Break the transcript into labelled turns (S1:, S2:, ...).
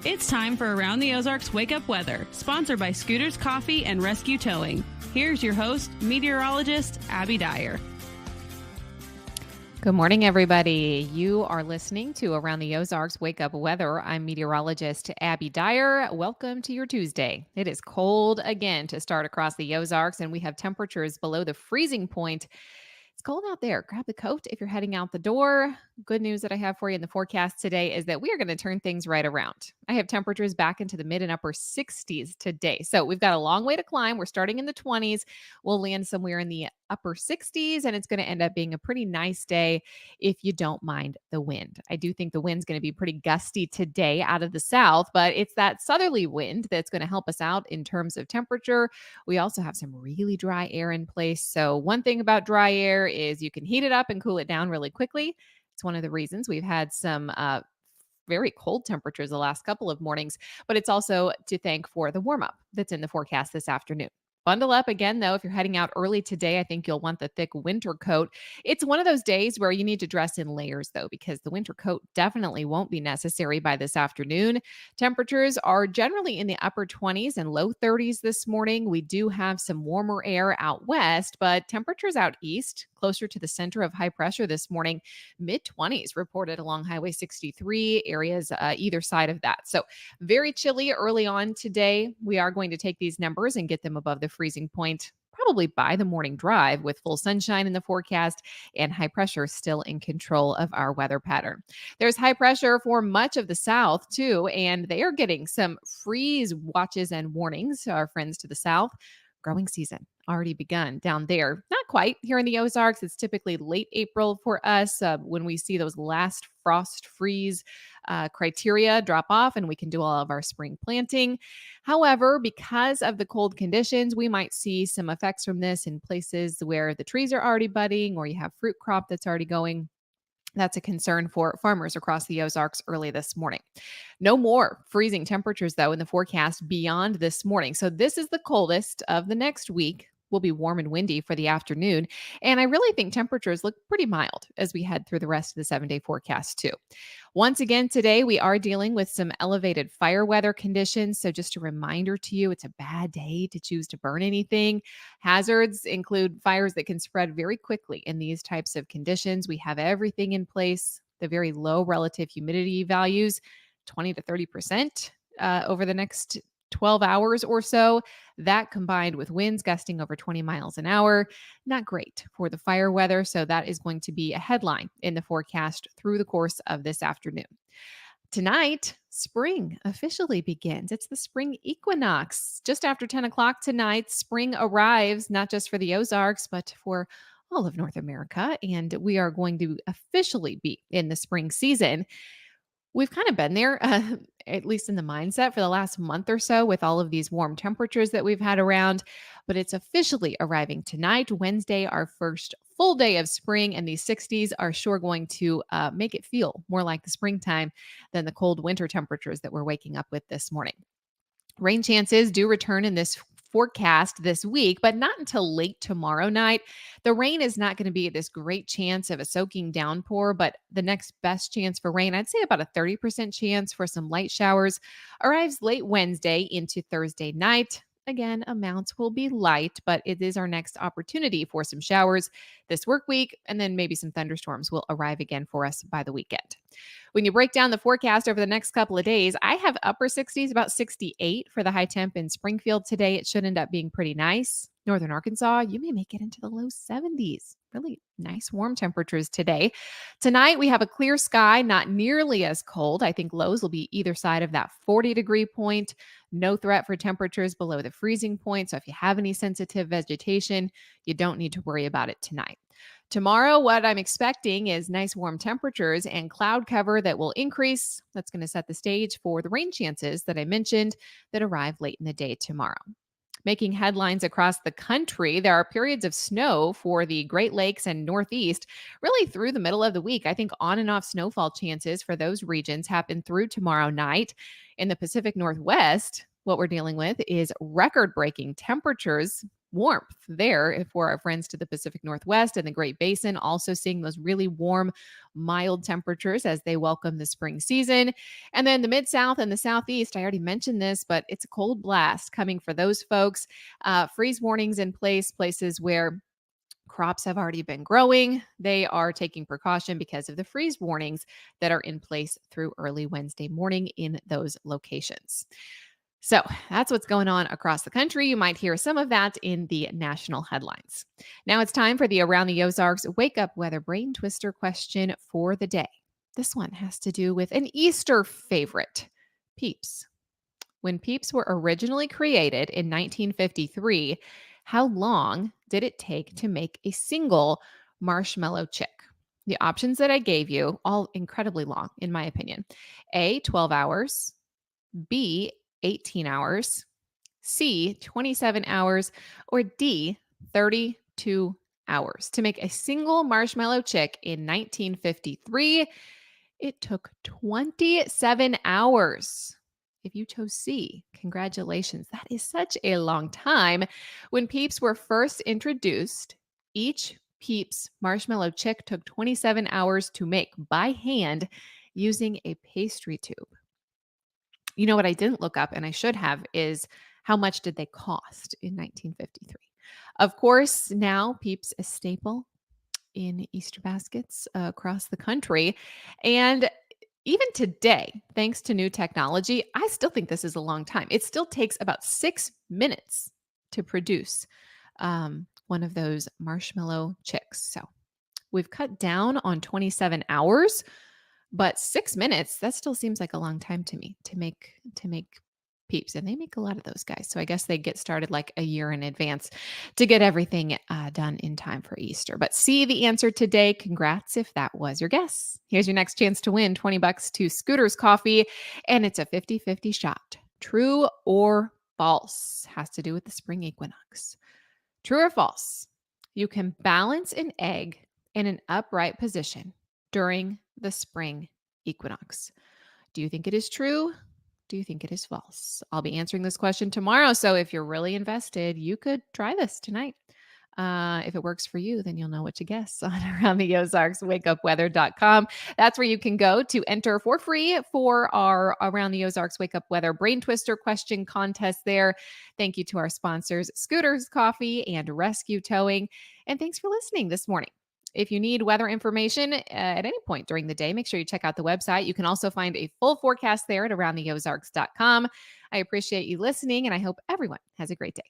S1: It's time for Around the Ozarks Wake Up Weather, sponsored by Scooters Coffee and Rescue Towing. Here's your host, meteorologist Abby Dyer.
S2: Good morning, everybody. You are listening to Around the Ozarks Wake Up Weather. I'm meteorologist Abby Dyer. Welcome to your Tuesday. It is cold again to start across the Ozarks, and we have temperatures below the freezing point. It's cold out there. Grab the coat if you're heading out the door. Good news that I have for you in the forecast today is that we are going to turn things right around. I have temperatures back into the mid and upper 60s today. So we've got a long way to climb. We're starting in the 20s. We'll land somewhere in the upper 60s, and it's going to end up being a pretty nice day if you don't mind the wind. I do think the wind's going to be pretty gusty today out of the south, but it's that southerly wind that's going to help us out in terms of temperature. We also have some really dry air in place. So one thing about dry air is you can heat it up and cool it down really quickly. It's one of the reasons we've had some very cold temperatures the last couple of mornings, but it's also to thank for the warm up that's in the forecast this afternoon. Bundle up again, though. If you're heading out early today, I think you'll want the thick winter coat. It's one of those days where you need to dress in layers, though, because the winter coat definitely won't be necessary by this afternoon. Temperatures are generally in the upper 20s and low 30s this morning. We do have some warmer air out west, but temperatures out east, closer to the center of high pressure this morning, mid 20s reported along Highway 63, areas either side of that. So very chilly early on today. We are going to take these numbers and get them above the freezing point probably by the morning drive, with full sunshine in the forecast and high pressure still in control of our weather pattern. There's high pressure for much of the south too, and they are getting some freeze watches and warnings. Our friends to the south, growing season already begun down there. Not quite here in the Ozarks. It's typically late April for us when we see those last frost freeze criteria drop off and we can do all of our spring planting. However, because of the cold conditions, we might see some effects from this in places where the trees are already budding or you have fruit crop that's already going. That's a concern for farmers across the Ozarks early this morning. No more freezing temperatures, though, in the forecast beyond this morning. So this is the coldest of the next week. Will be warm and windy for the afternoon. And I really think temperatures look pretty mild as we head through the rest of the 7-day forecast too. Once again, today we are dealing with some elevated fire weather conditions. So just a reminder to you, it's a bad day to choose to burn anything. Hazards include fires that can spread very quickly in these types of conditions. We have everything in place, the very low relative humidity values, 20 to 30% over the next 12 hours or so. That combined with winds gusting over 20 miles an hour, not great for the fire weather. So that is going to be a headline in the forecast through the course of this afternoon. Tonight, spring officially begins. It's the spring equinox. Just after 10 o'clock tonight, spring arrives, not just for the Ozarks, but for all of North America. And we are going to officially be in the spring season. We've kind of been there, at least in the mindset, for the last month or so with all of these warm temperatures that we've had around, but it's officially arriving tonight, Wednesday, our first full day of spring, and these 60s are sure going to make it feel more like the springtime than the cold winter temperatures that we're waking up with this morning. Rain chances do return in this forecast this week, but not until late tomorrow night. The rain is not going to be this great chance of a soaking downpour, but the next best chance for rain, I'd say about a 30% chance for some light showers, arrives late Wednesday into Thursday night. Again, amounts will be light, but it is our next opportunity for some showers this work week, and then maybe some thunderstorms will arrive again for us by the weekend. When you break down the forecast over the next couple of days, I have upper 60s, about 68 for the high temp in Springfield today. It should end up being pretty nice. Northern Arkansas, you may make it into the low 70s. Really nice warm temperatures today. Tonight, we have a clear sky, not nearly as cold. I think lows will be either side of that 40-degree point. No threat for temperatures below the freezing point. So if you have any sensitive vegetation, you don't need to worry about it tonight. Tomorrow, what I'm expecting is nice warm temperatures and cloud cover that will increase. That's going to set the stage for the rain chances that I mentioned that arrive late in the day tomorrow. Making headlines across the country, there are periods of snow for the Great Lakes and Northeast really through the middle of the week. I think on and off snowfall chances for those regions happen through tomorrow night. In the Pacific Northwest, what we're dealing with is record-breaking temperatures warmth there for our friends to the Pacific Northwest and the Great Basin, also seeing those really warm, mild temperatures as they welcome the spring season. And then the Mid-South and the Southeast, I already mentioned this, but it's a cold blast coming for those folks. Freeze warnings in place, places where crops have already been growing. They are taking precaution because of the freeze warnings that are in place through early Wednesday morning in those locations. So that's what's going on across the country. You might hear some of that in the national headlines. Now it's time for the Around the Ozarks Wake Up Weather Brain Twister question for the day. This one has to do with an Easter favorite, Peeps. When Peeps were originally created in 1953, how long did it take to make a single marshmallow chick? The options that I gave you, all incredibly long, in my opinion. A, 12 hours. B, 18 hours. C, 27 hours. Or D, 32 hours. To make a single marshmallow chick in 1953, it took 27 hours. If you chose C, congratulations. That is such a long time. When Peeps were first introduced, each Peeps marshmallow chick took 27 hours to make by hand using a pastry tube. You know what I didn't look up, and I should have, is how much did they cost in 1953? Of course, now Peeps a staple in Easter baskets across the country. And even today, thanks to new technology, I still think this is a long time. It still takes about 6 minutes to produce one of those marshmallow chicks. So we've cut down on 27 hours, but 6 minutes, that still seems like a long time to me to make Peeps. And they make a lot of those guys. So I guess they get started like a year in advance to get everything done in time for Easter. But see the answer today. Congrats if that was your guess. Here's your next chance to win $20 to Scooter's Coffee. And it's a 50-50 shot. True or false? Has to do with the spring equinox. True or false? You can balance an egg in an upright position during the spring equinox. Do you think it is true? Do you think it is false? I'll be answering this question tomorrow. So if you're really invested, you could try this tonight. If it works for you, then you'll know what to guess on Around the Ozarks, wakeupweather.com. That's where you can go to enter for free for our Around the Ozarks Wake Up Weather Brain Twister question contest there. Thank you to our sponsors, Scooter's Coffee and Rescue Towing. And thanks for listening this morning. If you need weather information at any point during the day, make sure you check out the website. You can also find a full forecast there at aroundtheozarks.com. I appreciate you listening, and I hope everyone has a great day.